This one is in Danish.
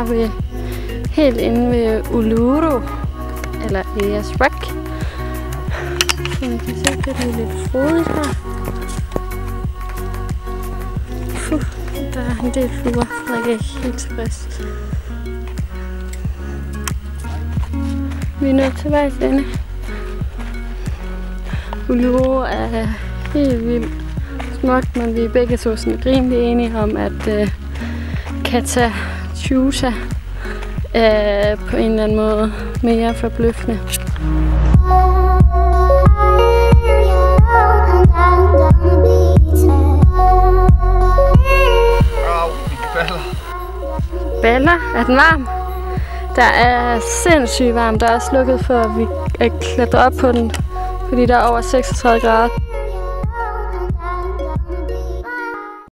er vi helt inde ved Uluru, eller Ayers Rock. Så man kan se, at det er lidt frodigt her. Der er en del fluer, Frederik er ikke helt tilfreds. Vi er nået til vejs ende. Uluru er helt vildt smukt, men vi er begge to sådan rimelig enige om, at Kata-Tjusa er på en eller anden måde mere forbløffende. Baller? Er den varm? Der er sindssygt varmt. Der er også lukket for, at vi kan klatre op på den, fordi der er over 36 grader.